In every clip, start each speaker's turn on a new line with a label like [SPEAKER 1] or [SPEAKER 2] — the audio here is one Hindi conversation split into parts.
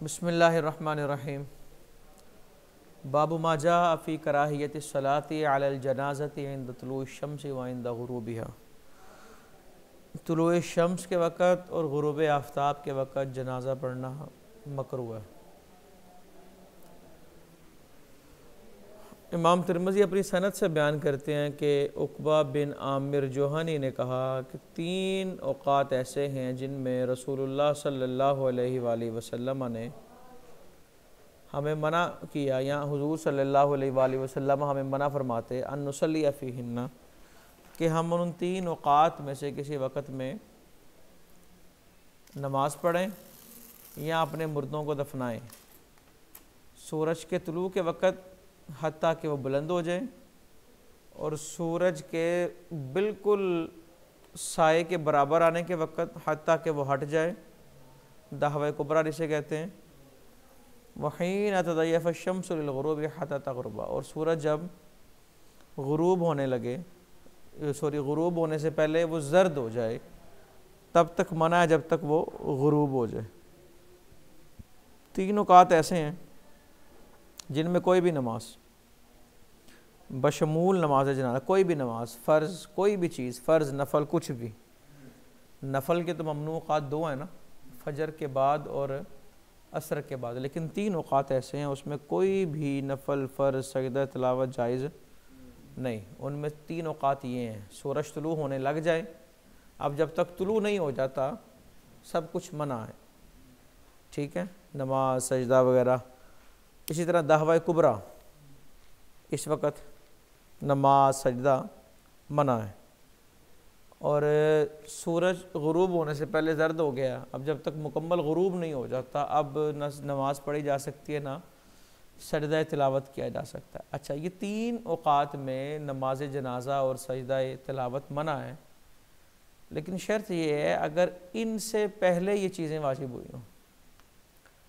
[SPEAKER 1] बिस्मिल्लाहिर्रहमानिर्रहीम। बाबु मा जाअ फ़ी कराहियति सलाति अलल जनाज़ति इंद तुलूइ शम्स व इंद गुरूबिहा। तुलूइ शम्स के वक़्त और गुरूब आफ्ताब के वक़्त जनाज़ा पढ़ना मकरूह है। इमाम तिरमिज़ी अपनी सनद से बयान करते हैं कि उक़बा बिन आमिर जोहनी ने कहा कि 3 औक़ात ऐसे हैं जिनमें रसूलुल्लाह सल्लल्लाहु अलैहि वसल्लम ने हमें मना किया, या हुज़ूर सल्लल्लाहु अलैहि वसल्लम हमें मना फरमाते अन नुसल्ली फ़ीहिन्ना, कि हम उन 3 औक़ात में से किसी वक़्त में नमाज़ पढ़ें या अपने मुर्दों को दफनाएं। सूरज के तुलू के वक़्त हत्ता कि वो बुलंद हो जाए और सूरज के बिल्कुल साए के बराबर आने के वक़्त हत्ता कि वो हट जाए, दहवा कुबरा जिसे कहते हैं। वहीन तज़य्यफ़ शम्सु लिल-ग़ुरूबि हत्ता तग़रुबा, और सूरज जब ग़ुरूब होने लगे, ग़ुरूब होने से पहले वो ज़र्द हो जाए, तब तक मना है जब तक वो ग़ुरूब हो जाए। 3 औक़ात ऐसे हैं जिनमें कोई भी नमाज बशमूल नमाज जनाज़ा, कोई भी नमाज, फ़र्ज़, कोई भी चीज़, फ़र्ज़ नफ़ल, कुछ भी। नफ़ल के तो ममनू औक़ात 2 हैं ना, फ़जर के बाद और असर के बाद, लेकिन 3 औक़ात ऐसे हैं उसमें कोई भी नफ़ल, फ़र्ज़, सजदा, तिलावत जायज़ नहीं। उनमें 3 औक़ात ये हैं। सूरज तुलू होने लग जाए, अब जब तक तुलू नहीं हो जाता सब कुछ मना है, ठीक है, नमाज, सजदा वगैरह। इसी तरह दहवा कुबरा, इस वक़्त नमाज, सजदा मना है। और सूरज ग़ुरूब होने से पहले ज़र्द हो गया, अब जब तक मुकम्मल ग़ुरूब नहीं हो जाता अब न नमाज़ पढ़ी जा सकती है ना सजदा तिलावत किया जा सकता है। अच्छा, ये 3 औक़ात में नमाज जनाज़ा और सजदा तिलावत मना है, लेकिन शर्त ये है अगर इनसे पहले ये चीज़ें वाजिब हुई हों।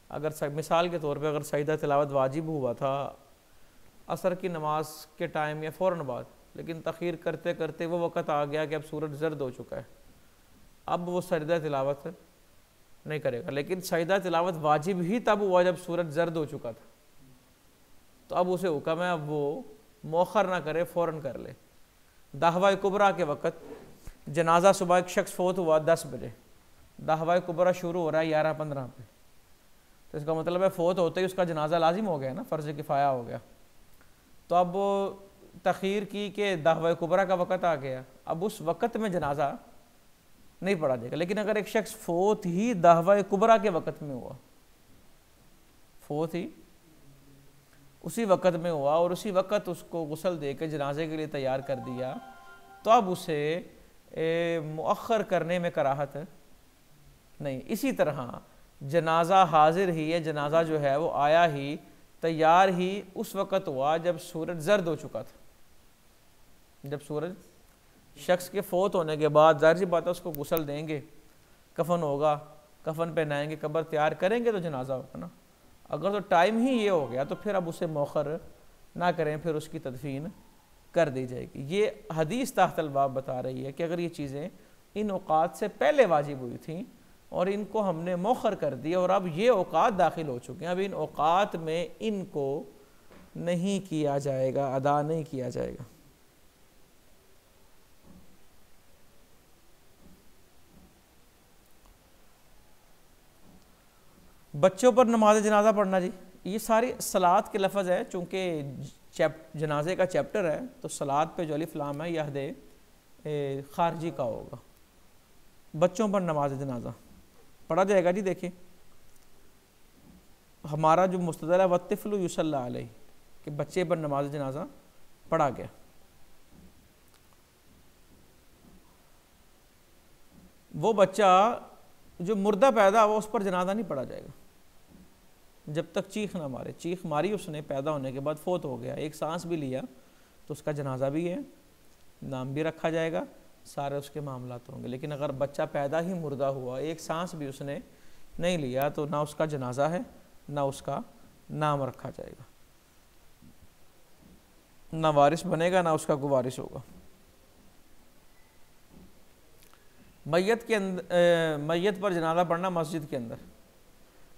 [SPEAKER 1] अगर मिसाल के तौर पे अगर सजदा तिलावत वाजिब हुआ था असर की नमाज के टाइम या फ़ौरन बाद, लेकिन तख़ीर करते करते वो वक़्त आ गया कि अब सूरज ज़र्द हो चुका है, अब वो सजदा तिलावत नहीं करेगा। लेकिन सजदा तिलावत वाजिब ही तब हुआ जब सूरज ज़र्द हो चुका था, तो अब उसे हुक्म है अब वो मौखर ना करे, फ़ौरन कर ले। दहवा कुबरा के वक़्त जनाज़ा, सुबह एक शख्स फ़ौत हुआ 10 बजे, दहवा कुबरा शुरू हो रहा है 11:15 पे, तो इसका मतलब है फ़ौत होते ही उसका जनाज़ा लाजिम हो गया ना, फ़र्ज़ किफ़ाया हो गया। तो अब तख़ीर की कि दहवा कुबरा का वक़्त आ गया, अब उस वक़्त में जनाज़ा नहीं पढ़ा जाएगा। लेकिन अगर एक शख्स फ़ौत ही दहवा कुबरा के वक़्त में हुआ, फ़ौत ही उसी वक़्त में हुआ और उसी वक़्त उसको गुस्ल दे के जनाजे के लिए तैयार कर दिया, तो अब उसे मुअख्खर करने में कराहत नहीं। इसी तरह जनाज़ा हाजिर ही है, जनाज़ा जो है वो आया ही, तैयार ही उस वक़्त हुआ जब सूरज ज़र्द हो चुका था। जब सूरज, शख्स के फ़ौत होने के बाद ज़ाहिर सी बात है उसको गुस्ल देंगे, कफ़न होगा, कफ़न पहनाएंगे, कब्र तैयार करेंगे तो जनाज़ा होगा ना। अगर तो टाइम ही ये हो गया तो फिर अब उसे मौखर ना करें, फिर उसकी तदफीन कर दी जाएगी। ये हदीस ताहतल बाब बता रही है कि अगर ये चीज़ें इन औक़ात से पहले वाजिब हुई थी और इनको हमने मौखर कर दिया और अब ये औक़ात दाखिल हो चुके हैं, अब इन औक़ात में इनको नहीं किया जाएगा, अदा नहीं किया जाएगा। बच्चों पर नमाज जनाजा पढ़ना जी, ये सारी सलात के लफ्ज़ है, चूँकि जनाजे का चैप्टर है तो सलात पे जो अलिफ लाम है यह हद खारजी का होगा। बच्चों पर नमाज जनाजा पढ़ा जाएगा जी। देखिए हमारा जो मुस्तदल है वत्तिफ़्लु युसल्ला अलैहि, कि बच्चे पर नमाज जनाजा पढ़ा गया। वो बच्चा जो मुर्दा पैदा हुआ उस पर जनाजा नहीं पढ़ा जाएगा जब तक चीख ना मारे। चीख मारी उसने, पैदा होने के बाद फ़ौत हो गया, एक सांस भी लिया तो उसका जनाजा भी है, नाम भी रखा जाएगा, सारे उसके मामलात होंगे। लेकिन अगर बच्चा पैदा ही मुर्दा हुआ, एक सांस भी उसने नहीं लिया, तो ना उसका जनाजा है ना उसका नाम रखा जाएगा, ना वारिस बनेगा ना उसका कोई वारिस होगा। मैयत पर जनाजा पढ़ना मस्जिद के अंदर,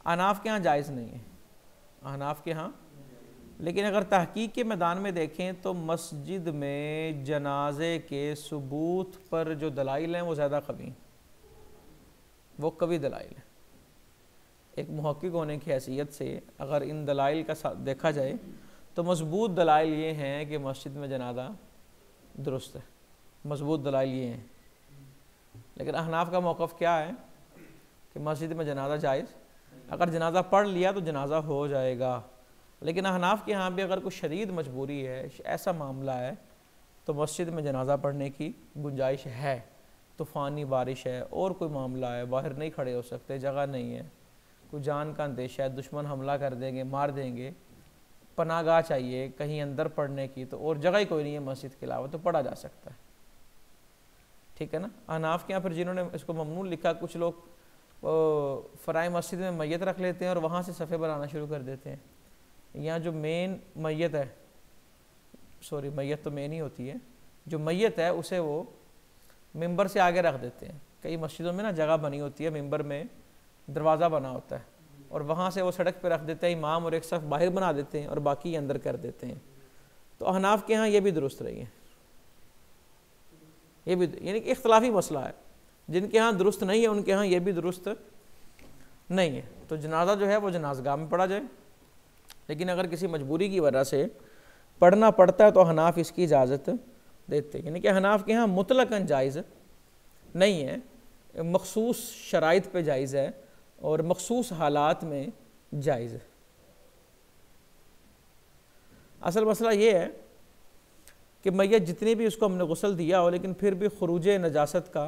[SPEAKER 1] अहनाफ के यहाँ जायज़ नहीं है, अहनाफ के यहाँ। लेकिन अगर तहकीक के मैदान में देखें तो मस्जिद में जनाजे के सबूत पर जो दलाइल हैं वो ज़्यादा कवी, वो कवी दलाइल हैं। एक मुहक्किक होने की हैसियत से अगर इन दलाइल का साथ देखा जाए तो मजबूत दलाइल ये हैं कि मस्जिद में जनाजा दुरुस्त है, मजबूत दलाइल ये हैं। लेकिन अहनाफ का मौक़िफ़ क्या है कि मस्जिद में जनाजा जायज़, अगर जनाजा पढ़ लिया तो जनाजा हो जाएगा। लेकिन अहनाफ के यहाँ भी अगर कोई शदीद मजबूरी है, ऐसा मामला है, तो मस्जिद में जनाजा पढ़ने की गुंजाइश है। तूफ़ानी बारिश है और कोई मामला है, बाहर नहीं खड़े हो सकते, जगह नहीं है, कोई जान का अंदेशा है, दुश्मन हमला कर देंगे, मार देंगे, पनागाह चाहिए कहीं अंदर पढ़ने की, तो और जगह ही कोई नहीं है मस्जिद के अलावा, तो पढ़ा जा सकता है। ठीक है ना। अहनाफ के यहाँ फिर जिन्होंने इसको ममनून लिखा, कुछ लोग फ़राए मस्जिद में मैयत रख लेते हैं और वहाँ से सफ़े बनाना शुरू कर देते हैं। यहाँ जो मेन मैयत है, सॉरी मैयत तो मेन ही होती है, जो मैयत है उसे वो मिंबर से आगे रख देते हैं। कई मस्जिदों में ना जगह बनी होती है, मिंबर में दरवाज़ा बना होता है और वहाँ से वो सड़क पे रख देते हैं इमाम, और एक सफ़ बाहर बना देते हैं और बाकी अंदर कर देते हैं। तो अहनाफ के यहाँ ये भी दुरुस्त रही है, ये भी, यानी कि इख्तलाफी मसला है। जिनके यहाँ दुरुस्त नहीं है उनके यहाँ ये भी दुरुस्त नहीं है। तो जनाजा जो है वो जनाजगाह में पढ़ा जाए, लेकिन अगर किसी मजबूरी की वजह से पढ़ना पड़ता है तो हनाफ इसकी इजाज़त देते हैं। यानी कि हनाफ के यहाँ मुतलकन जायज़ नहीं है, मखसूस शराइत पे जायज़ है और मखसूस हालात में जायज़ है। असल मसला ये है कि मैयत जितनी भी उसको हमने गुस्ल दिया हो, लेकिन फिर भी खुरूज नजासत का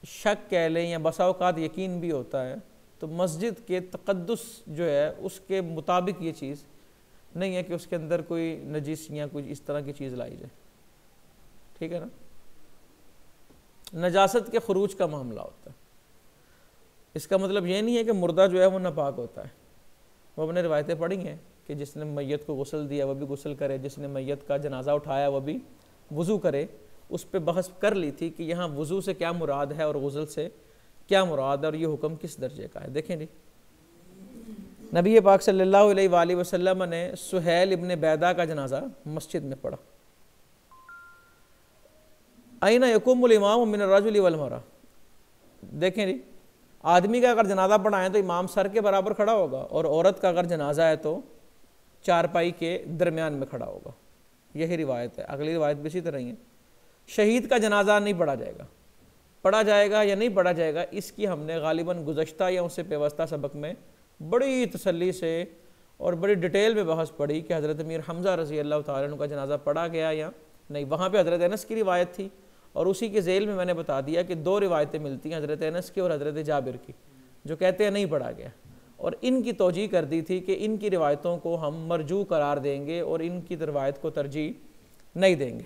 [SPEAKER 1] शक कह लें या बसा औक़ात यकीन भी होता है, तो मस्जिद के तक़द्दुस जो है उसके मुताबिक ये चीज़ नहीं है कि उसके अंदर कोई नजीस या कुछ इस तरह की चीज़ लाई जाए। ठीक है ना। नजासत के खुरूज का मामला होता है, इसका मतलब ये नहीं है कि मुर्दा जो है वो नापाक होता है। वो अपने रिवायतें पढ़ी हैं कि जिसने मैयत को गुस्ल दिया वह भी गुस्ल करे, जिसने मैयत का जनाजा उठाया वह भी वज़ू करे। उस पर बहस कर ली थी कि यहाँ वज़ू से क्या मुराद है और गुस्ल से क्या मुराद है और ये हुक्म किस दर्जे का है। देखें जी, नबी पाक सल्लल्लाहु अलैहि वसल्लम ने सुहैल इब्न बैदा का जनाजा मस्जिद में पढ़ा। अयना यकुमुल इमाम मिन अर्रजुल वल मरअह। देखें जी, आदमी का अगर जनाजा पढ़ाएं तो इमाम सर के बराबर खड़ा होगा, और औरत का अगर जनाजा है तो चारपाई के दरमियान में खड़ा होगा। यही रिवायत है। अगली रिवायत भी इसी तरह ही है। शहीद का जनाजा नहीं पढ़ा जाएगा, पढ़ा जाएगा या नहीं पढ़ा जाएगा इसकी हमने गालिबन गुज़श्ता या उससे पेवस्ता सबक में बड़ी तसल्ली से और बड़ी डिटेल में बहस पढ़ी कि हज़रत अमीर हमज़ा रज़ी अल्लाह तआला अन्हु का जनाजा पढ़ा गया या नहीं। वहाँ पे हज़रत अनस की रिवायत थी और उसी के ज़ेल में मैंने बता दिया कि दो रिवायतें मिलती हैं, हज़रत अनस की और हज़रत जाबिर की, जो कहते हैं नहीं पढ़ा गया, और इनकी तौजीह कर दी थी कि इनकी रिवायतों को हम मरजू करार देंगे और इनकी रिवायत को तरजीह नहीं देंगे।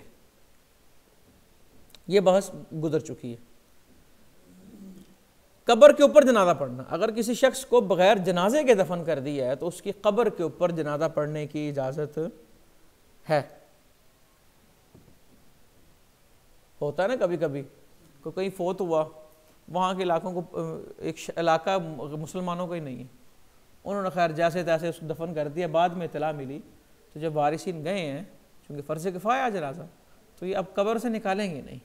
[SPEAKER 1] ये बहस गुजर चुकी है। कब्र के ऊपर जनाजा पढ़ना, अगर किसी शख्स को बगैर जनाजे के दफन कर दिया है तो उसकी कब्र के ऊपर जनाजा पढ़ने की इजाज़त है। होता है ना कभी कभी को कहीं फोत हुआ, वहाँ के इलाकों को एक इलाका मुसलमानों का ही नहीं है, उन्होंने खैर जैसे तैसे उसको दफन कर दिया। बाद में इत्तला मिली तो जब वारिसीन गए हैं, चूँकि फ़र्ज़ किफ़ाया जनाजा, तो ये अब कब्र से निकालेंगे नहीं।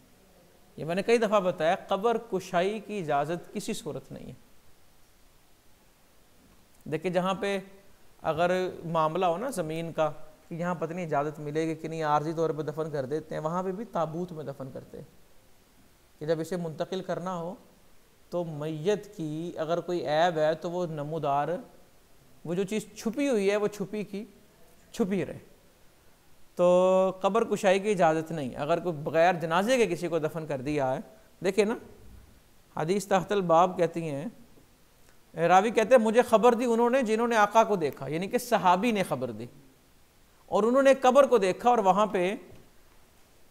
[SPEAKER 1] ये मैंने कई दफ़ा बताया, कब्र कुशाई की इजाज़त किसी सूरत नहीं है। देखिए जहाँ पे अगर मामला हो ना ज़मीन का कि यहाँ पता नहीं इजाज़त मिलेगी कि नहीं, आर्जी तौर पे दफन कर देते हैं, वहाँ पे भी ताबूत में दफन करते हैं कि जब इसे मुंतकिल करना हो तो मैयत की अगर कोई ऐब है तो वो नमूदार, वो जो चीज़ छुपी हुई है वो छुपी की छुपी रहे। तो कब्र कुशाई की इजाज़त नहीं। अगर कोई बग़ैर जनाजे के किसी को दफन कर दिया है, देखिए ना हदीस तहतल बाब कहती हैं, रावी कहते हैं मुझे ख़बर दी उन्होंने जिन्होंने आका को देखा, यानी कि सहाबी ने ख़बर दी, और उन्होंने कब्र को देखा और वहाँ पे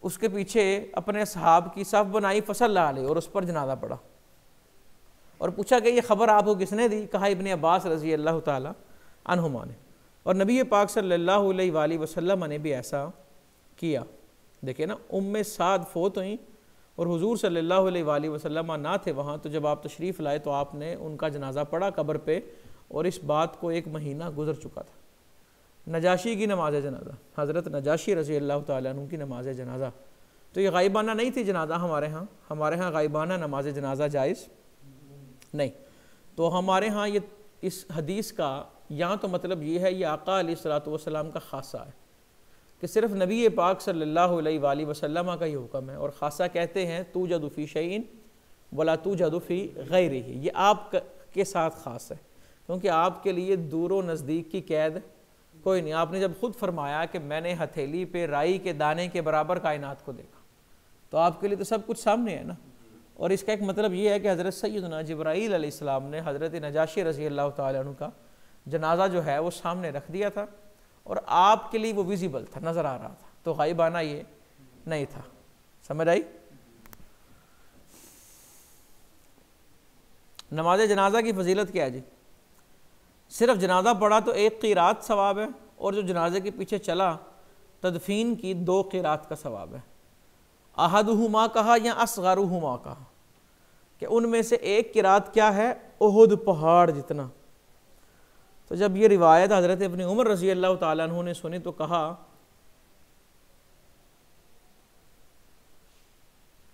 [SPEAKER 1] उसके पीछे अपने सहाब की सफ़ बनाई, फसल्ला अलैहि, और उस पर जनाजा पड़ा। और पूछा कि ये ख़बर आपको किसने दी? कहा इब्ने अब्बास रज़ी अल्लाह ताला अन्हुमा ने। और नबी पाक सल्लल्लाहु अलैहि वसल्लम ने भी ऐसा किया। देखिए ना, उम्मे साद फोत हुई और हुजूर सल्लल्लाहु अलैहि वसल्लम ना थे वहाँ, तो जब आप तशरीफ़ लाए तो आपने उनका जनाजा पढ़ा कब्र पे, और इस बात को 1 महीना गुजर चुका था। नजाशी की नमाज जनाजा, हज़रत नजाशी रज़ी अल्लाह तआला अन्हु की नमाज जनाजा, तो ये गाइबाना नहीं थी जनाजा हमारे यहाँ गाइबाना नमाज जनाजा जायज़ नहीं। तो हमारे यहाँ ये इस हदीस का यहाँ तो मतलब ये है, ये आका अलैहिस्सलातु वस्सलाम का खासा है कि सिर्फ नबी पाक सल्लल्लाहु अलैहि वसल्लम का ही हुक्म है। और खासा कहते हैं तू जदुफ़ी शैइन वला तू जदुफ़ी गैरिही, ये आप के साथ ख़ास है, क्योंकि आपके लिए दूर व नज़दीक की कैद कोई नहीं। आपने जब खुद फरमाया कि मैंने हथेली पे राई के दाने के बराबर कायनात को देखा, तो आपके लिए तो सब कुछ सामने है ना। और इसका एक मतलब ये है कि हज़रत सैयदना जिब्राईल अलैहिस्सलाम ने हज़रत नजाशी रज़ी अल्लाह तआला अन्हु का जनाजा जो है वो सामने रख दिया था, और आपके लिए वो विजिबल था, नज़र आ रहा था, तो गायबाना ये नहीं था। समझ आई? नमाज जनाजा की फजीलत क्या है जी? सिर्फ जनाजा पढ़ा तो 1 क़िरात सवाब है, और जो जनाजे के पीछे चला तदफीन की 2 क़िरात का सवाब है। अहदुहुमा कहा या असगरुहुमा कहा, कि उनमें से एक क़िरात क्या है, उहुद पहाड़ जितना। तो जब ये रिवायत हज़रत इब्न उमर रज़ी अल्लाह तआला अन्हु ने सुनी तो कहा,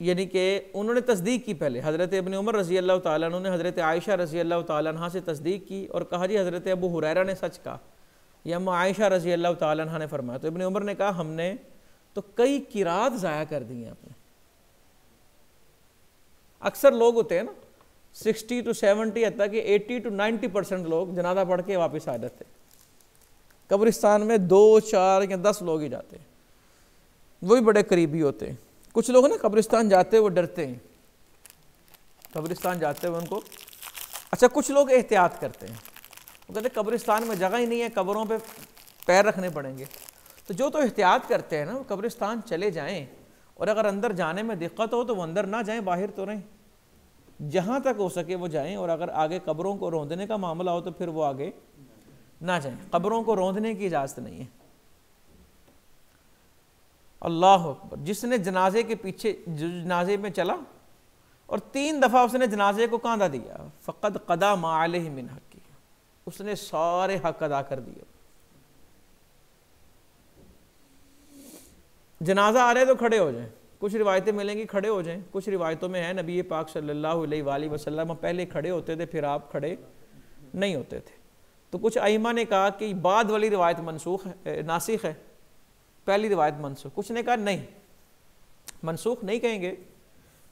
[SPEAKER 1] यानी कि उन्होंने तस्दीक की। पहले हज़रत इब्न उमर रज़ी अल्लाह तआला अन्हु ने हज़रत आयशा रज़ी अल्लाह तआला अन्हा से तस्दीक की और कहा जी हज़रत अबू हुरैरा ने सच कहा या अम्मा आयशा रज़ी अल्लाह तआला अन्हा ने फरमाया। तो इब्न उमर ने कहा हमने तो कई किरात ज़ाया कर दी हैं आपने। अक्सर लोग होते हैं ना 60 to 70 हत्ता कि 80 to 90% लोग जनाजा पढ़ के वापस आ जाते हैं। कब्रिस्तान में 2, 4 या 10 लोग ही जाते हैं, वही बड़े करीबी होते हैं। कुछ लोग ना कब्रिस्तान जाते हुए डरते हैं, कब्रिस्तान जाते हुए उनको, अच्छा कुछ लोग एहतियात करते हैं, वो कहते हैं कब्रिस्तान में जगह ही नहीं है, कब्रों पे पैर रखने पड़ेंगे। तो जो तो एहतियात करते हैं ना वो कब्रिस्तान चले जाएं, और अगर अंदर जाने में दिक्कत हो तो वो अंदर ना जाएं, बाहर तो रहें, जहाँ तक हो सके वो जाएं। और अगर आगे कब्रों को रौंदने का मामला हो तो फिर वो आगे ना जाएं, कब्रों को रौंदने की इजाज़त नहीं है। अल्लाह अकबर। जिसने जनाजे के पीछे जनाजे में चला और 3 दफ़ा उसने जनाजे को कांधा दिया, फ़क़द क़दा मा अलैहि मिन हक़्क़ि, उसने सारे हक अदा कर दिए। जनाजा आ रहे तो खड़े हो जाएं, कुछ रिवायतें मिलेंगी खड़े हो जाएं, कुछ रिवायतों में है नबी पाक सल्लल्लाहु अलैहि वसल्लम पहले खड़े होते थे फिर आप खड़े नहीं होते थे। तो कुछ आइमा ने कहा कि बाद वाली रिवायत मनसूख है, नासिख है, पहली रिवायत मनसूख। कुछ ने कहा नहीं, मनसूख नहीं कहेंगे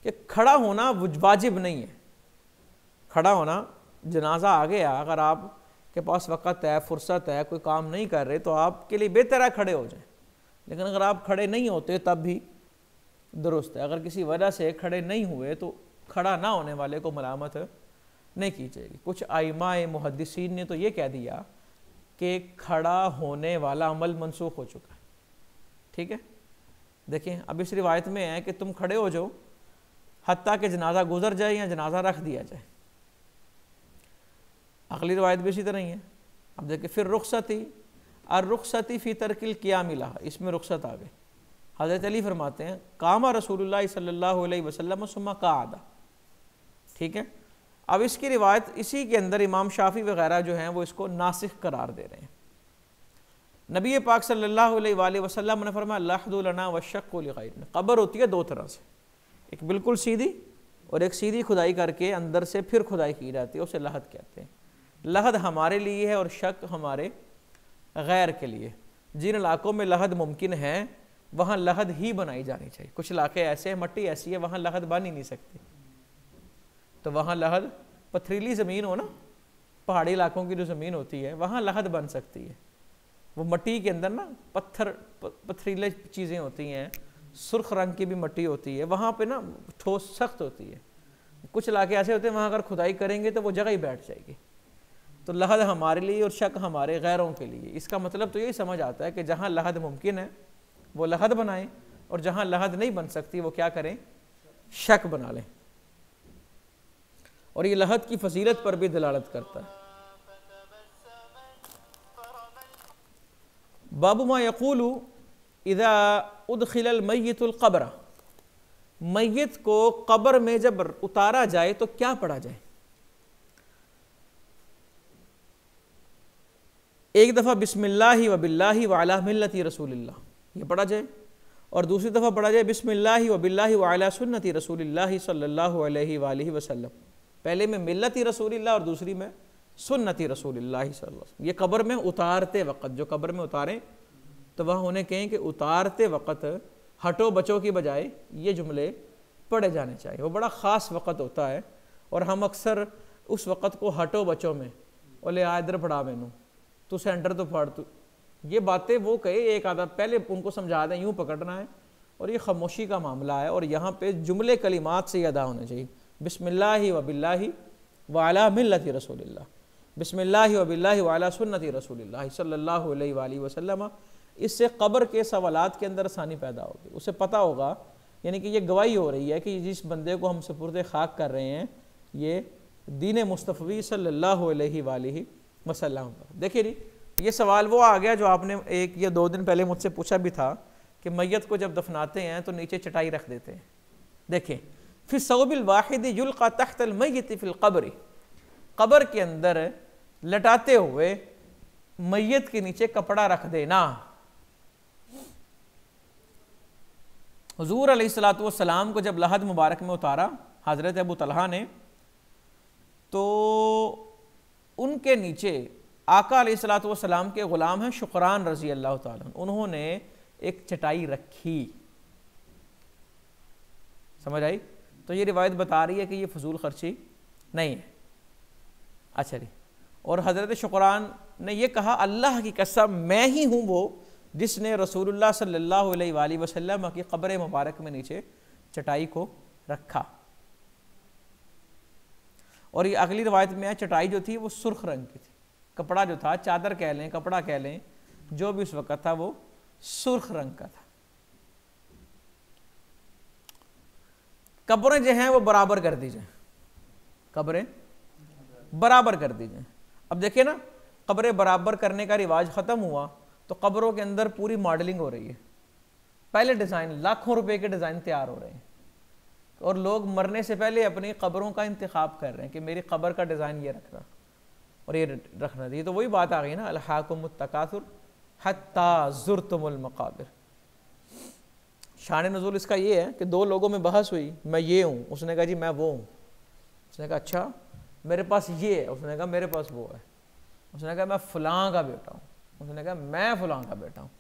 [SPEAKER 1] कि खड़ा होना वाजिब नहीं है। खड़ा होना, जनाजा आ गया, अगर आप के पास वक़्त है, फुर्सत है, कोई काम नहीं कर रहे तो आपके लिए बेहतर है खड़े हो जाएं। लेकिन अगर आप खड़े नहीं होते तब भी दुरुस्त है। अगर किसी वजह से खड़े नहीं हुए तो खड़ा ना होने वाले को मलामत नहीं की जाएगी। कुछ आइमाए मुहद्दिसीन ने तो ये कह दिया कि खड़ा होने वाला अमल मनसूख हो चुका है। ठीक है, देखिए अब इस रिवायत में है कि तुम खड़े हो जाओ हत्ता कि जनाजा गुजर जाए या जनाजा रख दिया जाए। अगली रिवायत भी इसी तरह ही है। अब देखिए फिर रुखसती और रुखसती फ़ी तरकिल क़ियाम लहा, इसमें रुखसत आ गई। हज़रत अली फरमाते हैं कामा रसूलुल्लाह सल्लल्लाहु अलैहि वसल्लम सुम्मा क़अदा। ठीक है, अब इसकी रिवायत इसी के अंदर इमाम शाफ़ी वग़ैरह जो हैं वो इसको नासिख करार दे रहे हैं। नबी पाक सल्लल्लाहु अलैहि वसल्लम ने फरमाया लहदु लना वशक्कु लिग़ैरिना। कब्र होती है 2 तरह से, एक बिल्कुल सीधी और एक सीधी खुदाई करके अंदर से फिर खुदाई की जाती है, उसे लहद कहते हैं। लहद हमारे लिए है और शक हमारे गैर के लिए। जिन इलाकों में लहद मुमकिन है वहाँ लहद ही बनाई जानी चाहिए। कुछ इलाके ऐसे हैं, मट्टी ऐसी है वहाँ लहद बन ही नहीं सकती, तो वहाँ लहद, पथरीली ज़मीन हो ना, पहाड़ी इलाकों की जो ज़मीन होती है वहाँ लहद बन सकती है। वो मट्टी के अंदर ना पथरीले चीज़ें होती हैं, सुर्ख रंग की भी मट्टी होती है, वहाँ पे ना ठोस सख्त होती है। कुछ इलाके ऐसे होते हैं वहाँ अगर खुदाई करेंगे तो वो जगह ही बैठ जाएगी। तो लहद हमारे लिए और शक हमारे गैरों के लिए। इसका मतलब तो यही समझ आता है कि जहाँ लहद मुमकिन है वो लहद बनाएं, और जहाँ लहद नहीं बन सकती वो क्या करें, शक बना लें। और ये लहद की फजीलत पर भी दलालत करता है। बाबू मा यक़ूलु इज़ा उदखिलल मय्यितुल क़ब्र, मैयत को कब्र में जब उतारा जाए तो क्या पढ़ा जाए? एक दफ़ा बिस्मिल्लाहि व बिल्लाहि व अला मिल्लति रसूलिल्लाह ये पढ़ा जाए, और दूसरी दफ़ा पढ़ा जाए बिस्मिल्लाहि व बिल्लाहि व अला सुन्नति रसूलिल्लाह सल्लल्लाहु अलैहि वसल्लम। पहले में मिल्लति रसूलिल्लाह और दूसरी में सुन्नति रसूलिल्लाह सल्लल्लाहु अलैहि वसल्लम। ये कब्र में उतारते वक़्त, जो कब्र में उतारें तो वहाँ उन्हें कहें कि उतारते वक़्त हटो बचो की बजाय ये जुमले पढ़े जाने चाहिए। वो बड़ा ख़ास वक़्त होता है और हम अक्सर उस वक़्त को हटो बचो में बोले आ इधर पढ़ा मैनू तू सेंटर तो पढ़ तू, ये बातें वो कहे एक आधा पहले उनको समझा दें यूँ पकड़ना है, और ये खामोशी का मामला है। और यहाँ पे जुमले कलिमात से अदा होने चाहिए, बिस्मिल्लाहि व बिल्लाहि व अला मिल्लति रसूलिल्लाह, बिस्मिल्लाहि व बिल्लाहि व अला सुन्नति रसूलिल्लाह सल्लल्लाहु अलैहि वसल्लम। इससे कब्र के सवालात के अंदर आसानी पैदा होगी, उसे पता होगा, यानी कि ये गवाही हो रही है कि जिस बंदे को हम सुपुर्द खाक कर रहे हैं ये दीन मुस्तफ़ी सल्लल्लाहु अलैहि वसल्लम। देखिए जी, ये सवाल वो आ गया जो आपने 1 या 2 दिन पहले मुझसे पूछा भी था कि मैयत को जब दफनाते हैं तो नीचे चटाई रख देते हैं। देखिए फिर सौबिल वाहिद युल्का तहतल मैयत फिल क़ब्र, कब्र के अंदर लटाते हुए मैयत के नीचे कपड़ा रख देना। हुजूर अलैहिस्सलातु वस्सलाम को जब लहद मुबारक में उतारा हज़रत अबू तलहा ने, तो उनके नीचे आका अलैहिस्सलातु वस्सलाम के ग़ुलाम हैं शुक्रान रज़ी अल्लाह ताला, उन्होंने एक चटाई रखी। समझ आई? तो ये रिवायत बता रही है कि ये फजूल खर्ची नहीं है। अच्छा जी, और हज़रत शुक्रान ने यह कहा अल्लाह की कसम मैं ही हूँ वो जिसने रसूलुल्लाह सल्लल्लाहु अलैहि वसल्लम की क़ब्र मुबारक में नीचे चटाई को रखा। और ये अगली रवायत में है चटाई जो थी वो सुर्ख रंग की थी, कपड़ा जो था चादर कह लें कपड़ा कह लें जो भी उस वक़्त था वो सुर्ख रंग का था। कब्रें जो हैं वो बराबर कर दीजिए, कब्रें बराबर कर दीजिए। अब देखिए ना, कब्रें बराबर करने का रिवाज ख़त्म हुआ तो कब्रों के अंदर पूरी मॉडलिंग हो रही है। पहले डिज़ाइन लाखों रुपए के डिज़ाइन तैयार हो रहे हैं और लोग मरने से पहले अपनी कब्रों का इंतखाब कर रहे हैं कि मेरी कब्र का डिज़ाइन ये रखना और ये रखना चाहिए। तो वही बात आ गई ना, अलहाकुमुत तकासुर हत्ता ज़ुरतुमुल मक़ाबिर। शान नुज़ूल इसका ये है कि 2 लोगों में बहस हुई, मैं ये हूँ, उसने कहा जी मैं वो हूँ। उसने कहा अच्छा मेरे पास ये है, उसने कहा मेरे पास वो है। उसने कहा मैं फ़लाँ का बेटा हूँ, उसने कहा मैं फ़लाँ का बेटा हूँ।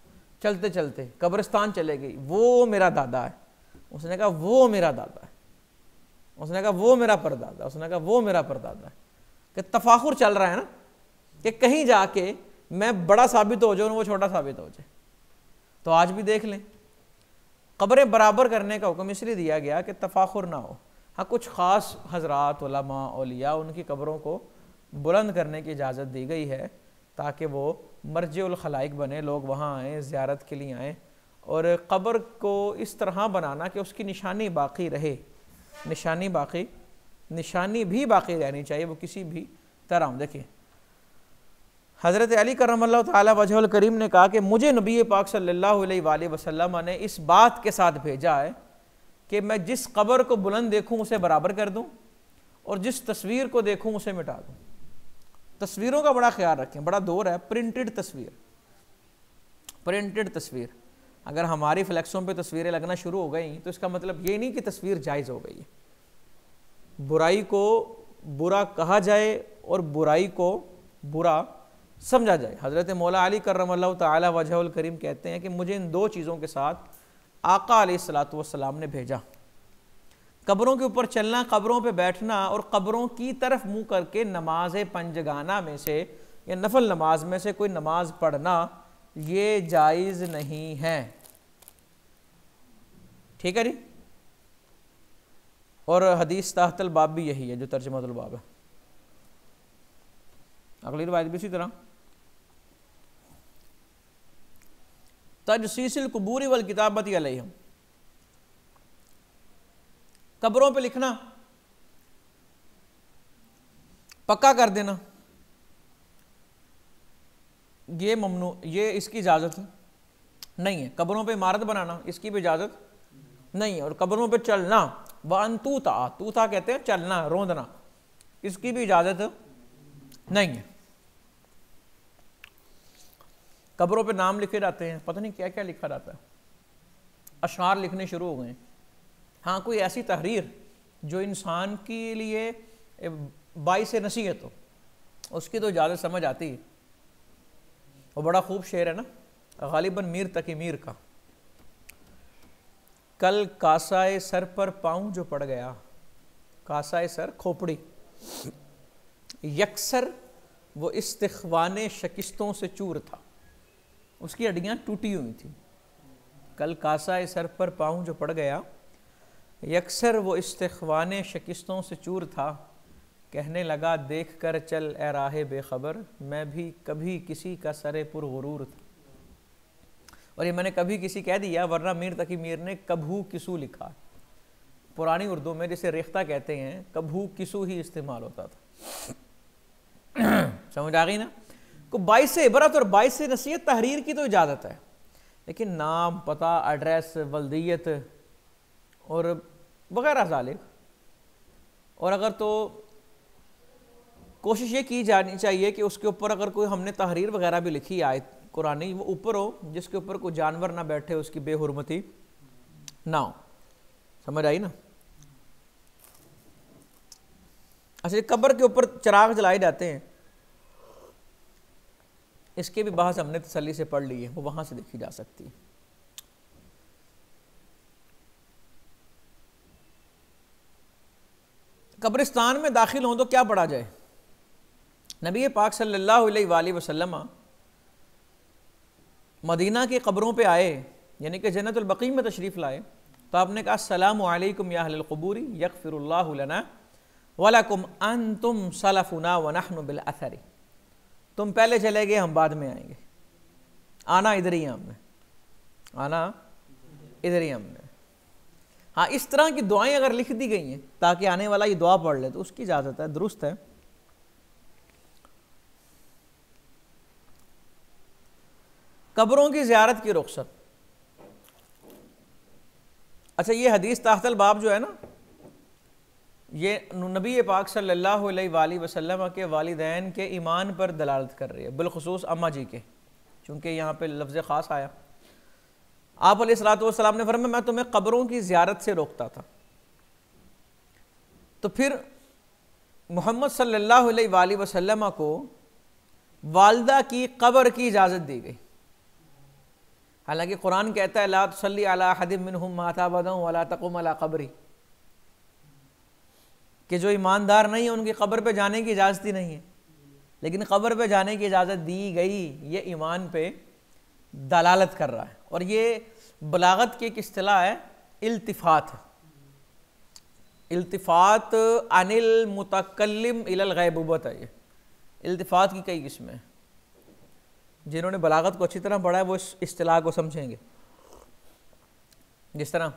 [SPEAKER 1] चलते चलते कब्रिस्तान चले गई, वो मेरा दादा है, उसने कहा वो मेरा दादा है, उसने कहा वो मेरा परदादा, उसने कहा वो मेरा परदादा है। कि तफाखुर चल रहा है ना कि कहीं जाके मैं बड़ा साबित हो जाऊँ वो छोटा साबित हो जाए। तो आज भी देख लें, कब्रें बराबर करने का हुक्म इसलिए दिया गया कि तफाखुर ना हो। हाँ, कुछ ख़ास हजरात उलमा औलिया उनकी कब्रों को बुलंद करने की इजाज़त दी गई है ताकि वो मर्जिउल खलाइक बने, लोग वहाँ आएँ, ज़ियारत के लिए आएँ। और कब्र को इस तरह बनाना कि उसकी निशानी बाकी रहे, निशानी भी बाकी रहनी चाहिए, वो किसी भी तरह। देखिए हज़रत अली करमल्लाहु ताला वजहुल करीम ने कहा कि मुझे नबी पाक सल्लल्लाहु अलैहि वसल्लम ने इस बात के साथ भेजा है कि मैं जिस कब्र को बुलंद देखूं उसे बराबर कर दूं और जिस तस्वीर को देखूं उसे मिटा दूं। तस्वीरों का बड़ा ख्याल रखें, बड़ा दौर है प्रिंटेड तस्वीर। अगर हमारी फ्लैक्सों पे तस्वीरें लगना शुरू हो गई तो इसका मतलब ये नहीं कि तस्वीर जायज़ हो गई है। बुराई को बुरा कहा जाए और बुराई को बुरा समझा जाए। हज़रत मौला अली करमल्लाहु ताला वजहुल करीम कहते हैं कि मुझे इन 2 चीज़ों के साथ आका अलैहिस्सलातु वस्सलाम ने भेजा, कब्रों के ऊपर चलना, कब्रों पे बैठना और कब्रों की तरफ मुंह करके नमाज पंजगाना में से या नफल नमाज में से कोई नमाज पढ़ना ये जायज़ नहीं है। ठीक है जी। और हदीस ताहतल बाब भी यही है जो तर्जुमातुल बाब है। अगली रिवायत भी इसी तरह, तजसीसिल कुबूरी वल किताबती अलैहिम, कब्रों पे लिखना पक्का कर देना, ये ममनू, ये इसकी इजाज़त नहीं है। कब्रों पे इमारत बनाना इसकी भी इजाज़त नहीं, और कब्रों पे चलना, वन तूता, तूता कहते हैं चलना, रोंदना, इसकी भी इजाज़त नहीं है। कब्रों पे नाम लिखे जाते हैं, पता नहीं क्या क्या लिखा जाता है, अशआर लिखने शुरू हो गए। हाँ, कोई ऐसी तहरीर जो इंसान के लिए बाइस नसीहत हो, उसकी तो इजाज़त समझ आती है। वो बड़ा खूब शेर है ना, गालिबन मीर तकी मीर का, कल कासाए सर पर पाँव जो पड़ गया, कासाए सर खोपड़ी, यकसर वो इस्तिख्वाने शिकस्तों से चूर था, उसकी हड्डियाँ टूटी हुई थी। कल कासाए सर पर पाँव जो पड़ गया, यकसर वो इस्तिख्वाने शिकस्तों से चूर था, कहने लगा देख कर चल ए राहे बेखबर, मैं भी कभी किसी का सरे पुरगुरूर था। और ये मैंने कभी किसी कह दिया, वरना मीर तकी मीर ने कभू किसू लिखा। पुरानी उर्दू में जिसे रेख्ता कहते हैं, कभू किसू ही इस्तेमाल होता था। समझ आ गई ना? को बाइस से इबरत और बाइस से नसीहत तहरीर की तो इजाज़त है, लेकिन नाम, पता, एड्रेस, वल्दियत और वगैरह ज़ालिक, और अगर तो कोशिश ये की जानी चाहिए कि उसके ऊपर अगर कोई हमने तहरीर वगैरह भी लिखी आए कुरानी, वो ऊपर हो जिसके ऊपर कोई जानवर ना बैठे, उसकी बेहुरमती ना हो। समझ आई ना? अच्छा, कब्र के ऊपर चिराग जलाए जाते हैं, इसके भी बहस हमने तसल्ली से पढ़ ली है, वो वहां से देखी जा सकती है। कब्रिस्तान में दाखिल हों तो क्या पढ़ा जाए? नबी पाक सल्लल्लाहु अलैहि वसल्लम मदीना की कब्रों पे आए, यानी कि जन्नतुल बकी में तशरीफ़ लाए, तो आपने कहा अस्सलामु अलैकुम या अहलल क़ुबूरी यग़फ़िरुल्लाहु लना वलकुम अंतुम सलफ़ुना व नहनु बिल अथरी। तुम पहले चले गए, हम बाद में आएंगे, आना इधर ही हमने, आना इधर ही हमने। हाँ, इस तरह की दुआएं अगर लिख दी गई हैं ताकि आने वाला ये दुआ पढ़ ले, तो उसकी इजाज़त है, दुरुस्त है। कब्रों की ज़ियारत की रुख़सत। अच्छा, ये हदीस ताहतल बाब जो है ना, ये नबी पाक सल्लल्लाहु अलैहि वसल्लम के वालिदैन के ईमान पर दलालत कर रही है, बिलखुसूस अम्मा जी के, चूँकि यहाँ पे लफ्ज़ ख़ास आया। आप अलैहिस्सलातु वस्सलाम ने फरमाया मैं तुम्हें कब्रों की ज़ियारत से रोकता था, तो फिर मोहम्मद सल्लल्लाहु अलैहि वसल्लम को वालदा की कब्र की इजाज़त दी गई। हालांकि कुरान कहता है ला तुसल्ली अला अहदिम मिनहुम माता अबदा वला तक़ुम अला क़ब्री, कि जो ईमानदार नहीं है उनकी कब्र पे जाने की इजाज़त ही नहीं है, लेकिन कब्र पे जाने की इजाज़त दी गई, ये ईमान पे दलालत कर रहा है। और ये बलागत की एक इस्तिलाह है, इल्तिफ़ात। इल्तिफ़ात अनिल मुतकल्लिम इलल ग़ैबुबत है। ये इल्तिफ़ात की कई किस्में हैं, जिन्होंने बलागत को अच्छी तरह पढ़ा है वो इस इस्तिलाह को समझेंगे। जिस तरह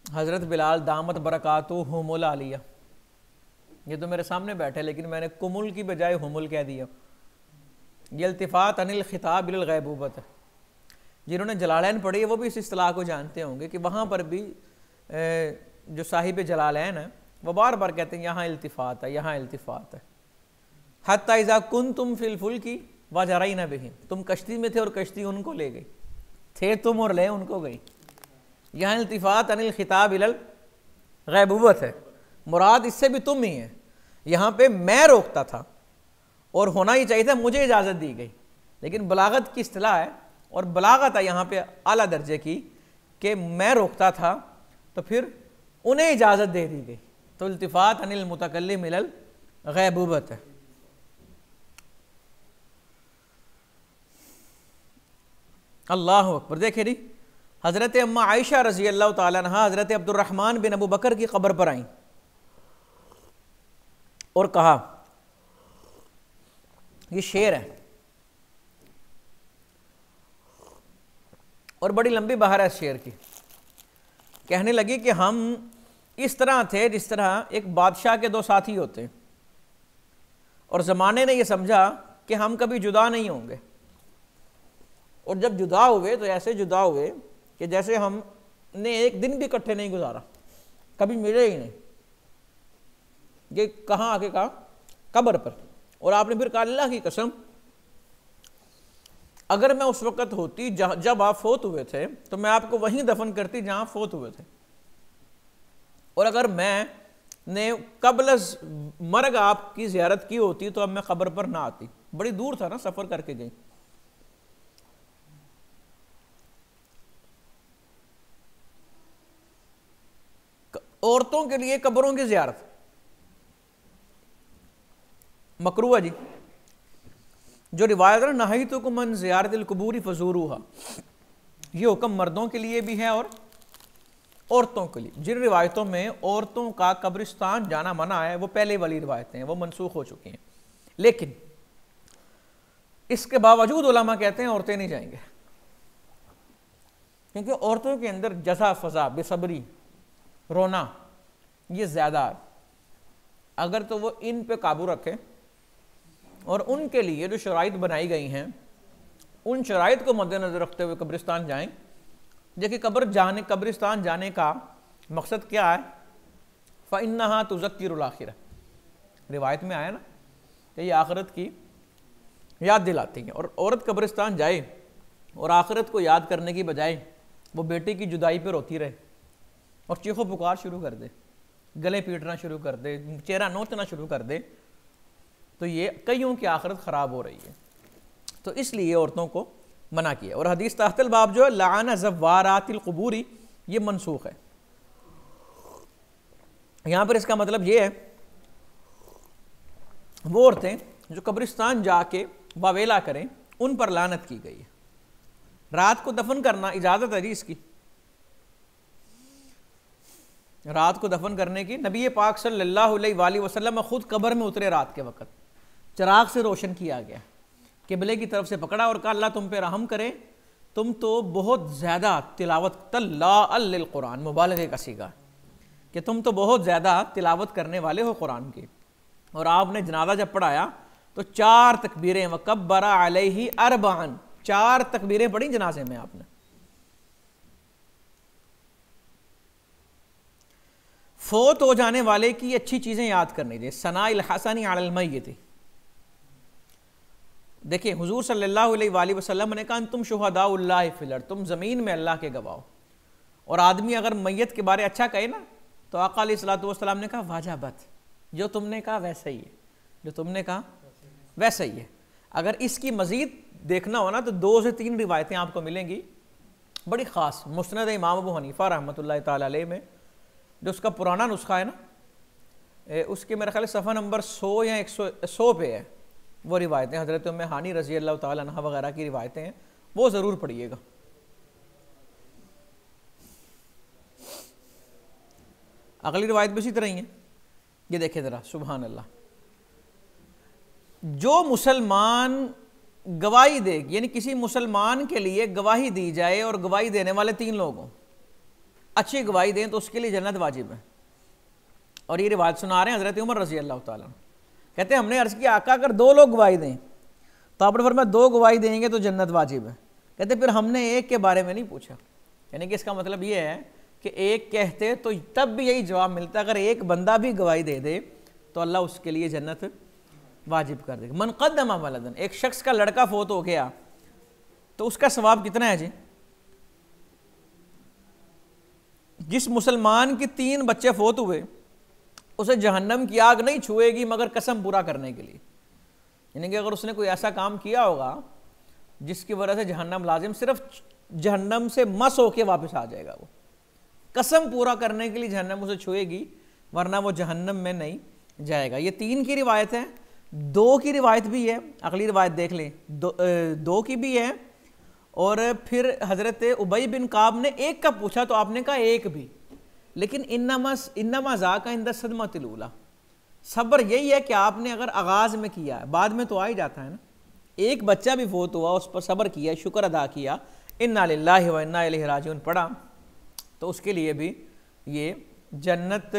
[SPEAKER 1] हज़रत बिलाल दामत बरकातुहुमुल आलिया, ये तो मेरे सामने बैठे लेकिन मैंने कुमुल की बजाय हुमुल कह दिया। ये इल्तिफ़ात अनिल खिताब इलल ग़ैबुबत है। जिन्होंने जलालैन पढ़ी है वो भी इस इस्तिलाह को जानते होंगे कि वहाँ पर भी जो साहिब जलालैन है वो बार बार कहते हैं यहाँ इल्तिफ़ात है, यहाँ इल्तिफ़ात है। हत्ता इज़ा कुंतुम फिल फुल्की वजरैना बिहिम, तुम कश्ती में थे और कश्ती उनको ले गई, थे तुम और ले उनको गई। यहाँ इल्तिफ़ात अनिल खिताब इलल ग़ैबुबत है, मुराद इससे भी तुम ही है। यहाँ पे मैं रोकता था और होना ही चाहिए था, मुझे इजाज़त दी गई, लेकिन बलागत की इस्तिलाह है और बलागत है यहाँ पे आला दर्जे की कि मैं रोकता था तो फिर उन्हें इजाज़त दे दी गई, तो इल्तिफ़ात अनिल मुतकल्लिम इलल ग़ैबुबत है। अल्लाह अकबर। देखे नहीं, हज़रत अम्मा आयशा रज़ी अल्लाह ताला अन्हा हज़रत अब्दुर्रहमान बिन अबू बकर की कब्र पर आई और कहा, ये शेर है और बड़ी लंबी बहार है इस शेर की। कहने लगी कि हम इस तरह थे जिस तरह एक बादशाह के दो साथी होते हैं, और ज़माने ने यह समझा कि हम कभी जुदा नहीं होंगे, और जब जुदा हुए तो ऐसे जुदा हुए कि जैसे हम ने एक दिन भी इकट्ठे नहीं गुजारा, कभी मिले ही नहीं। ये कहाँ आके कहा? कब्र पर। और आपने फिर कहा अल्लाह की कसम अगर मैं उस वक्त होती जब आप फोत हुए थे तो मैं आपको वहीं दफन करती जहां फोत हुए थे, और अगर मैं ने कबल मर्ग आपकी ज़ियारत की होती तो अब मैं कब्र पर ना आती। बड़ी दूर था ना, सफ़र करके गई। औरतों के लिए कब्रों की ज़ियारत मकरूह है जी। जो रिवायत है नही तो कुमन ज़ियारतिल कुबूरी फज़ूरूहा, ये हुक्म मर्दों के लिए भी है और औरतों के लिए। जिन रिवायतों में औरतों का कब्रिस्तान जाना मना है वो पहले वाली रिवायतें हैं, वो मनसूख हो चुकी हैं। लेकिन इसके बावजूद उलमा कहते हैं औरतें नहीं जाएंगे, क्योंकि औरतों के अंदर जज़ा फज़ा बेसब्री रोना ये ज़्यादा है। अगर तो वो इन पे काबू रखें और उनके लिए जो शराइत बनाई गई हैं उन शराइत को मद्देनज़र रखते हुए कब्रिस्तान जाएं। देखिए कब्रिस्तान जाने का मकसद क्या है? फ़इन्नहा तुज़क्किरुल आखिरा, रिवायत में आया ना कि ये आखिरत की याद दिलाती हैं। और औरत कब्रिस्तान जाए और आखिरत को याद करने की बजाय वो बेटे की जुदाई पर रोती रहे और चीखो पुकार शुरू कर दे, गले पीटना शुरू कर दे, चेहरा नोचना शुरू कर दे, तो ये कईयों की आखिरत ख़राब हो रही है। तो इसलिए औरतों को मना किया। और हदीस ताहतल बाब जो है लाना ज़व्वारातिल क़ुबूरी, ये मनसूख है। यहाँ पर इसका मतलब ये है वो औरतें जो कब्रिस्तान जाके वावेला करें उन पर लानत की गई है। रात को दफन करना इजाज़त है जी इसकी, रात को दफन करने की। नबी पाक सल्लल्लाहु अलैहि वसल्लम खुद कब्र में उतरे, रात के वक़्त चिराग से रोशन किया गया, किबले की तरफ से पकड़ा और कहा अल्लाह तुम पे रहम करे, तुम तो बहुत ज़्यादा तिलावत तल्लाअल कुरान, मुबालगे का सीगा कि तुम तो बहुत ज़्यादा तिलावत करने वाले हो कुरान की। और आपने जनाजा जब पढ़ाया तो 4 तकबीरें वकब्बरा अलैहि अरबान, 4 तकबीरें पढ़ी जनाजे में आपने। फोत हो जाने वाले की अच्छी चीज़ें याद करनी चाहिए। सनाइल हसनी अलल मय्यत, देखिए हुजूर सल्लल्लाहु अलैहि वसल्लम ने कहा तुम शुहदाउल्लाहि फिल अर्द, तुम ज़मीन में अल्लाह के गवाह। और आदमी अगर मैयत के बारे अच्छा कहे ना तो आका अलैहिस्सलातु वस्सलाम ने कहा वाजबत, जो तुमने कहा वैसा ही है, जो तुमने कहा वैसा ही है। अगर इसकी मज़ीद देखना हो ना तो 2 से 3 रिवायतें आपको मिलेंगी बड़ी ख़ास। मुस्नद इमाम अबू हनीफा रहमतुल्लाहि ताला अलैह में जो उसका पुराना नुस्खा है ना, उसके मेरे ख्याल सफ़ा नंबर 100 या 100 पे है वो रिवायतें, हज़रत उम्मे हानी रज़ी अल्लाह ताला अन्हा वगैरह की रिवायतें हैं, वो ज़रूर पढ़िएगा। अगली रिवायत भी इसी तरह ही है, ये देखें ज़रा, सुबहान अल्लाह। जो मुसलमान गवाही दे, यानी किसी मुसलमान के लिए गवाही दी जाए और गवाही देने वाले 3 लोग हों, अच्छी गवाही दें तो उसके लिए जन्नत वाजिब है। और ये रिवायत सुना रहे हैं हज़रत उमर रज़ी अल्लाह ताला, कहते हैं हमने अर्ज़ किया आका अगर 2 लोग गवाही दें तो आपने फरमाया 2 गवाही देंगे तो जन्नत वाजिब है। कहते फिर हमने एक के बारे में नहीं पूछा, यानी कि इसका मतलब ये है कि एक कहते तो तब भी यही जवाब मिलता, अगर एक बंदा भी गवाही दे दे तो अल्लाह उसके लिए जन्नत वाजिब कर देगा। मन क़द्दमा वलदन, एक शख्स का लड़का फोत हो गया तो उसका सवाब कितना है जी? जिस मुसलमान के 3 बच्चे फोत हुए उसे जहन्नम की आग नहीं छुएगी मगर कसम पूरा करने के लिए, यानी कि अगर उसने कोई ऐसा काम किया होगा जिसकी वजह से जहन्नम लाजिम, सिर्फ जहन्नम से मस होके वापस आ जाएगा, वो कसम पूरा करने के लिए जहन्नम उसे छुएगी, वरना वो जहन्नम में नहीं जाएगा। ये 3 की रिवायत है। 2 की रिवायत भी है, अगली रिवायत देख लें, 2 की भी है। और फिर हज़रत उबई बिन काब ने 1 का पूछा तो आपने कहा 1 भी, लेकिन इन्नमा ज़ाका इंद सदमतिल ऊला, सब्र यही है कि आपने अगर आगाज़ में किया है, बाद में तो आ ही जाता है ना। एक बच्चा भी फोत हुआ, उस पर सब्र किया, शुक्र अदा किया, इन्ना लिल्लाहि व इन्ना इलैहि राजिऊन पढ़ा, तो उसके लिए भी ये जन्नत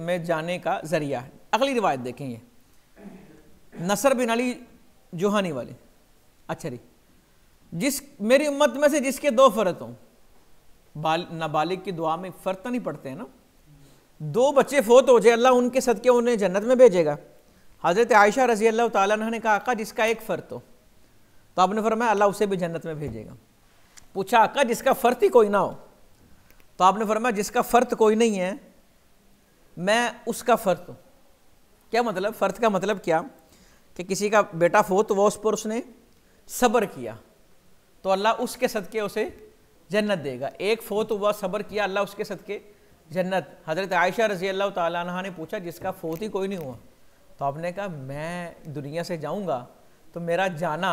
[SPEAKER 1] में जाने का ज़रिया है। अगली रिवायत देखेंगे, नसर बिन अली जुहानी वाले, अच्छा जी, जिस मेरी उम्मत में से जिसके 2 फ़र्द हों, नाबालिग की दुआ में फ़र्क तो नहीं पड़ते हैं ना। 2 बच्चे फोत हो जाए, अल्लाह उनके सदके उन्हें जन्नत में भेजेगा। हज़रत आयशा रज़ी अल्लाह ताला अन्हा ने कहा आका जिसका एक फ़र्त हो, तो आपने फरमाया अल्लाह उसे भी जन्नत में भेजेगा। पूछा आका जिसका फ़र्त ही कोई ना हो, तो आपने फरमाया जिसका फ़र्त कोई नहीं है मैं उसका फ़र्त हूँ। क्या मतलब? फ़र्त का मतलब क्या कि किसी का बेटा फोत हुआ, उस पर उसने सब्र किया तो अल्लाह उसके सदके उसे जन्नत देगा। एक फोत हुआ, सब्र किया, अल्लाह उसके सदके जन्नत। हज़रत आयशा रज़ी अल्लाह ताला अन्हा ने पूछा जिसका फोत ही कोई नहीं हुआ, तो आपने कहा मैं दुनिया से जाऊंगा तो मेरा जाना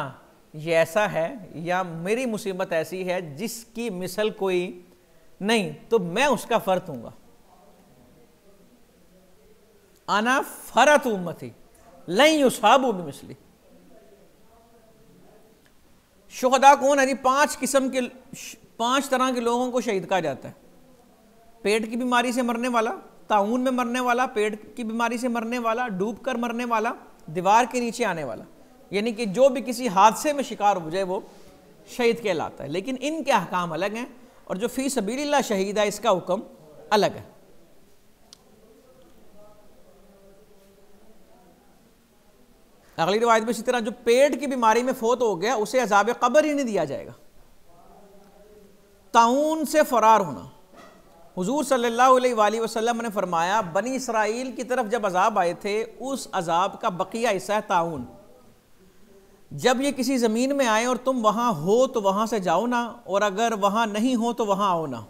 [SPEAKER 1] ये ऐसा है या मेरी मुसीबत ऐसी है जिसकी मिसल कोई नहीं, तो मैं उसका फ़र्त हूँगा। आना फ़रत उम्मती लई युसाबु बिमिस्ली। शुहदा कौन है जी? 5 तरह के लोगों को शहीद कहा जाता है। पेट की बीमारी से मरने वाला, ताउन में मरने वाला, पेट की बीमारी से मरने वाला, डूब कर मरने वाला, दीवार के नीचे आने वाला, यानी कि जो भी किसी हादसे में शिकार हो जाए वो शहीद कहलाता है। लेकिन इनके अहकाम अलग हैं और जो फी सबीलिल्लाह शहीद है इसका हुक्म अलग है। अगली रिवायत में इसी तरह जो पेट की बीमारी में फोत हो गया उसे अजाब कब्र ही नहीं दिया जाएगा। ताउन से फरार होना, हुजूर सल्लल्लाहु अलैहि वसल्लम ने फरमाया बनी इसराइल की तरफ जब अजाब आए थे उस अजाब का बकिया हिस्सा है ताउन। जब ये किसी ज़मीन में आए और तुम वहाँ हो तो वहाँ से जाओ ना, और अगर वहाँ नहीं हो तो वहाँ आओ ना।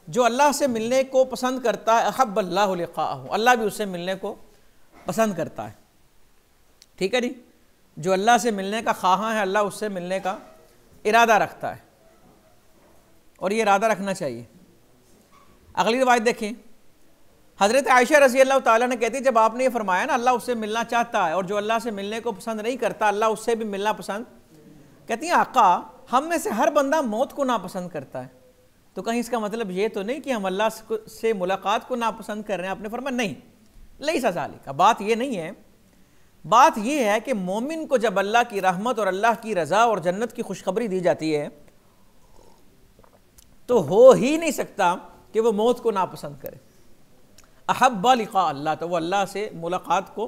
[SPEAKER 1] जो अल्लाह से मिलने को पसंद करता है अहब्बल्लाहु लिक़ाअहु, अल्लाह भी उससे मिलने को पसंद करता है। ठीक है जी, जो अल्लाह से मिलने का ख्वाहा है अल्लाह उससे मिलने का इरादा रखता है और ये इरादा रखना चाहिए। अगली रिवायत देखें, हज़रत आयशा रज़ी अल्लाह ताला ने कहती जब आपने ये फरमाया ना अल्लाह उससे मिलना चाहता है और जो अल्लाह से मिलने को पसंद नहीं करता अल्लाह उससे भी मिलना पसंद, कहती हैं आका हम में से हर बंदा मौत को नापसंद करता है, तो कहीं इसका मतलब ये तो नहीं कि हम अल्लाह से मुलाकात को नापसंद कर रहे हैं। आपने फरमाया नहीं, लैसा ज़ालिका, बात ये नहीं है। बात यह है कि मोमिन को जब अल्लाह की रहमत और अल्लाह की रज़ा और जन्नत की खुशखबरी दी जाती है तो हो ही नहीं सकता कि वो मौत को नापसंद करे। अहब्बा लिक़ा अल्लाह, तो वो अल्लाह से मुलाकात को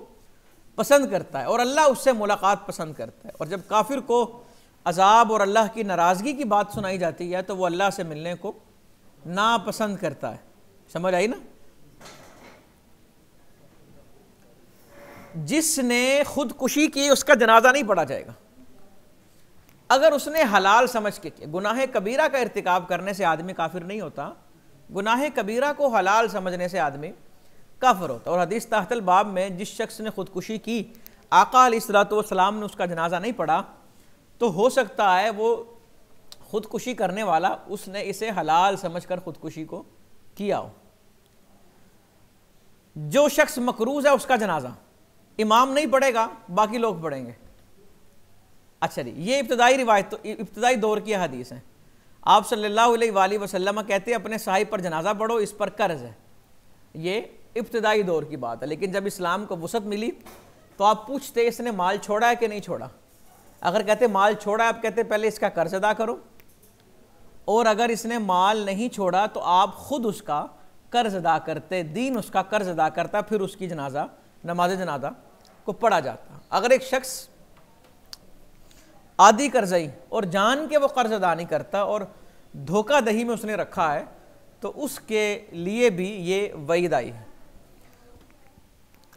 [SPEAKER 1] पसंद करता है और अल्लाह उससे मुलाकात पसंद करता है। और जब काफिर को अजाब और अल्लाह की नाराज़गी की बात सुनाई जाती है तो वो अल्लाह से मिलने को नापसंद करता है। समझ आई ना? जिसने खुदकुशी की उसका जनाजा नहीं पढ़ा जाएगा। अगर उसने हलाल समझ के किया, गुनाह कबीरा का इर्तिकाब करने से आदमी काफिर नहीं होता, गुनाह कबीरा को हलाल समझने से आदमी काफिर होता। और हदीस ताहतल बाब में जिस शख्स ने खुदकुशी की आका अलैहिस्सलातु वस्सलाम ने उसका जनाजा नहीं पढ़ा, तो हो सकता है वो खुदकुशी करने वाला उसने इसे हलाल समझकर खुदकुशी को किया हो। जो शख्स मकरूज है उसका जनाजा इमाम नहीं पढ़ेगा, बाकी लोग पढ़ेंगे। अच्छा जी, ये इब्तदाई रिवायत तो इब्तदाई दौर की हदीस है। आप सल्लल्लाहु अलैहि वसल्लम कहते हैं अपने साहिब पर जनाजा पढ़ो, इस पर कर्ज है। ये इब्तदाई दौर की बात है। लेकिन जब इस्लाम को वसअत मिली तो आप पूछते इसने माल छोड़ा है कि नहीं छोड़ा। अगर कहते माल छोड़ा है, आप कहते पहले इसका कर्ज अदा करो, और अगर इसने माल नहीं छोड़ा तो आप खुद उसका कर्ज अदा करते, दीन उसका कर्ज अदा करता, फिर उसकी जनाजा नमाज जनाजा को पढ़ा जाता। अगर एक शख्स आदि कर्जई और जान के वो कर्ज अदा नहीं करता और धोखादही में उसने रखा है तो उसके लिए भी ये वईद आई है।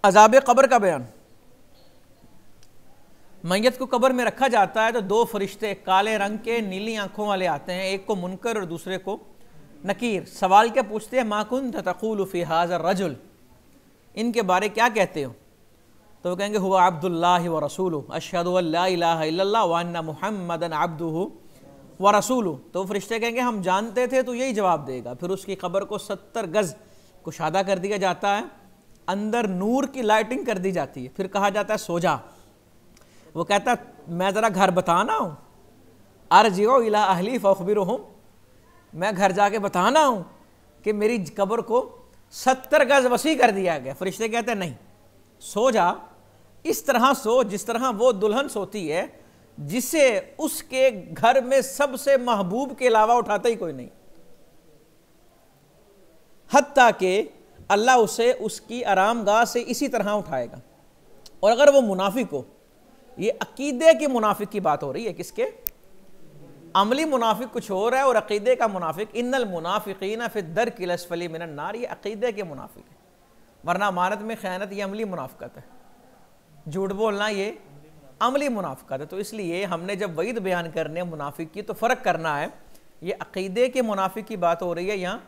[SPEAKER 1] अजाब कब्र का बयान, मैयत को कब्र में रखा जाता है तो 2 फरिश्ते काले रंग के नीली आंखों वाले आते हैं, एक को मुनकर और दूसरे को नकीर। सवाल क्या पूछते हैं, मा कुन्त तक़ूलु फ़ी हाज़ा रजुल, इनके बारे क्या कहते हो? तो वो कहेंगे हुवा अब्दुल्लाहि व रसूलुहु अशहदु अल्ला इलाहा इल्लल्लाह व अन्ना मुहम्मदन अब्दुहु व रसूलुहु। तो फरिश्ते कहेंगे हम जानते थे, तो यही जवाब देगा। फिर उसकी कब्र को 70 गज कुशादा कर दिया जाता है, अंदर नूर की लाइटिंग कर दी जाती है, फिर कहा जाता है सो जा। वो कहता मैं ज़रा घर बताना हूँ, अर्जिउ इला अहली फ़अख़बिरुहुम, मैं घर जाके बताना हूँ कि मेरी कब्र को 70 गज वसी कर दिया गया। फरिश्ते कहते हैं नहीं, सो जा, इस तरह सो जिस तरह वो दुल्हन सोती है जिसे उसके घर में सबसे महबूब के अलावा उठाता ही कोई नहीं। हत्ता कि अल्लाह उसे उसकी आरामगाह से इसी तरह उठाएगा। और अगर वो मुनाफिक हो, ये अकीदे के मुनाफिक की बात हो रही है, किसके? अमली मुनाफिक कुछ और है और अकीदे का मुनाफिक, इन्नल मुनाफिकीना फि दर्किल अस्फली मिनन नार, ये अकीदे के मुनाफिक है। वरना अमानत में खयानत ये अमली मुनाफिकत है, झूठ बोलना ये अमली मुनाफिकत है। तो इसलिए हमने जब वईद बयान करने मुनाफिक की तो फ़र्क करना है, ये अकीदे के मुनाफिक की बात हो रही है या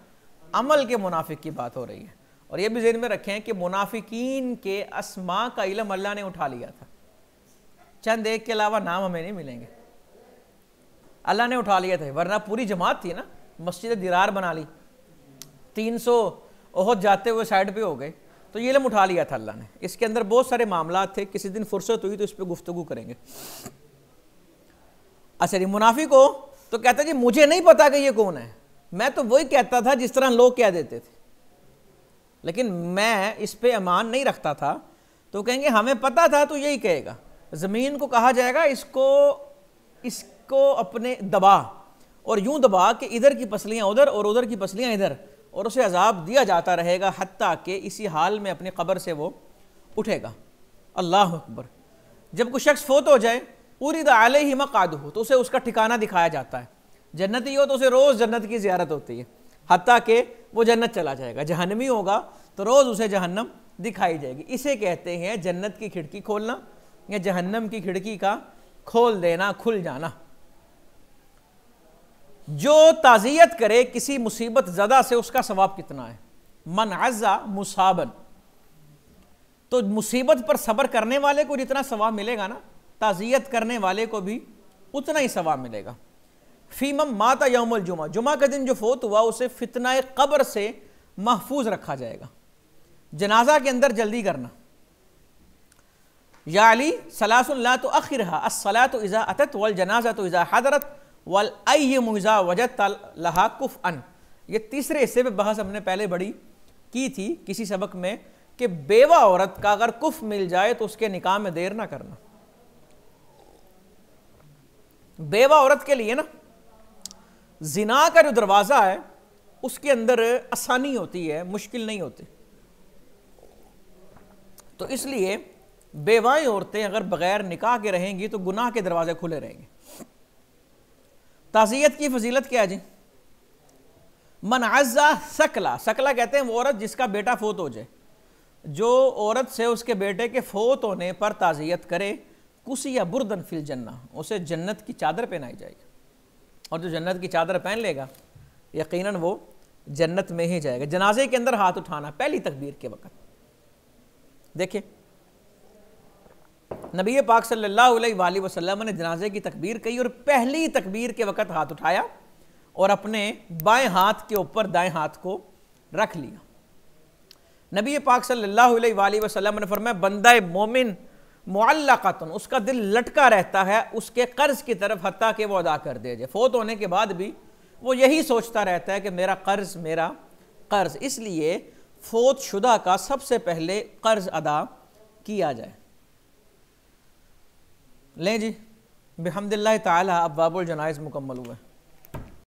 [SPEAKER 1] अमल के मुनाफिक की बात हो रही है। और ये भी ज़हन में रखें कि मुनाफिकीन के अस्मा का इल्म अल्लाह ने उठा लिया था, चंद एक के अलावा नाम हमें नहीं मिलेंगे, अल्लाह ने उठा लिया था। वरना पूरी जमात थी ना, मस्जिद दिरार बना ली, 300 ओहद जाते हुए साइड पे हो गए, तो ये इल्म उठा लिया था अल्लाह ने। इसके अंदर बहुत सारे मामला थे, किसी दिन फुर्सत हुई तो इस पर गुफ्तगू करेंगे। अच्छा जी, मुनाफिक हो तो कहता जी मुझे नहीं पता कि ये कौन है, मैं तो वही कहता था जिस तरह लोग कह देते थे, लेकिन मैं इस पे ईमान नहीं रखता था। तो कहेंगे हमें पता था तो यही कहेगा। ज़मीन को कहा जाएगा इसको अपने दबा, और यूं दबा कि इधर की पसलियां उधर और उधर की पसलियां इधर, और उसे अजाब दिया जाता रहेगा हत्ता कि इसी हाल में अपनी कब्र से वो उठेगा। अल्लाह अकबर। जब कोई शख्स फोत हो जाए, उरिद अलैहि मक़अदुहु, तो उसे उसका ठिकाना दिखाया जाता है। जन्नती हो तो उसे रोज़ जन्नत की ज़ियारत होती है, हत्ता कि वो जन्नत चला जाएगा। जहन्नमी होगा तो रोज़ उसे जहन्नम दिखाई जाएगी। इसे कहते हैं जन्नत की खिड़की खोलना या जहन्नम की खिड़की का खोल देना, खुल जाना। जो ताज़ियत करे किसी मुसीबत ज़दा से, उसका सवाब कितना है? मन अज़्ज़ा मुसाबन, तो मुसीबत पर सब्र करने वाले को जितना सवाब मिलेगा ना, ताज़ियत करने वाले को भी उतना ही सवाब मिलेगा। फ़ीमम माता यौमुल जुमा, जुमा के दिन जो फोत हुआ उसे फितना कब्र से महफूज रखा जाएगा। जनाजा के अंदर जल्दी करना। या अली सलासुन ला तुअख्खिरहा, अस्सलातु इज़ा अतत वल जनाज़तु इज़ा हदरत वल अय्यमु इज़ा वजदत लहा कुफ़अन। ये तीसरे हिस्से पे बहस हमने पहले बड़ी की थी किसी सबक में, कि बेवा औरत का अगर कुफ मिल जाए तो उसके निकाह में देर ना करना। बेवा औरत के लिए ना जिना का जो दरवाज़ा है उसके अंदर आसानी होती है, मुश्किल नहीं होती। तो इसलिए बेवाएं औरतें अगर बगैर निकाह के रहेंगी तो गुनाह के दरवाजे खुले रहेंगे। ताज़ियत की फजीलत क्या है जी? मन अज़्ज़ा सकला, सकला कहते हैं वो औरत जिसका बेटा फोत हो जाए। जो औरत से उसके बेटे के फोत होने पर ताज़ियत करे, कुसिया बुर्दन फिल जन्ना, उसे जन्नत की चादर पहनाई जाएगी। और जो जन्नत की चादर पहन लेगा यकीनन वो जन्नत में ही जाएगा। जनाजे के अंदर हाथ उठाना पहली तकबीर के वक़्त। देखिए नबी पाक सल्लल्लाहु अलैहि वसल्लम ने जनाजे की तकबीर कही और पहली तकबीर के वक़्त हाथ उठाया और अपने बाएं हाथ के ऊपर दाएं हाथ को रख लिया। नबी पाक सल्लल्लाहु अलैहि वसल्लम ने फरमाया, बंदा मोमिन मुअल्लक़तुन, उसका दिल लटका रहता है उसके कर्ज की तरफ हत्ता कि वो अदा कर दे जाए। फोत होने के बाद भी वो यही सोचता रहता है कि मेरा कर्ज। इसलिए फोत शुदा का सबसे पहले कर्ज अदा किया जाए। लें जी, बिहम्दिल्लाह ताला अब बाबुल जनाइज़ मुकम्मल हुआ है।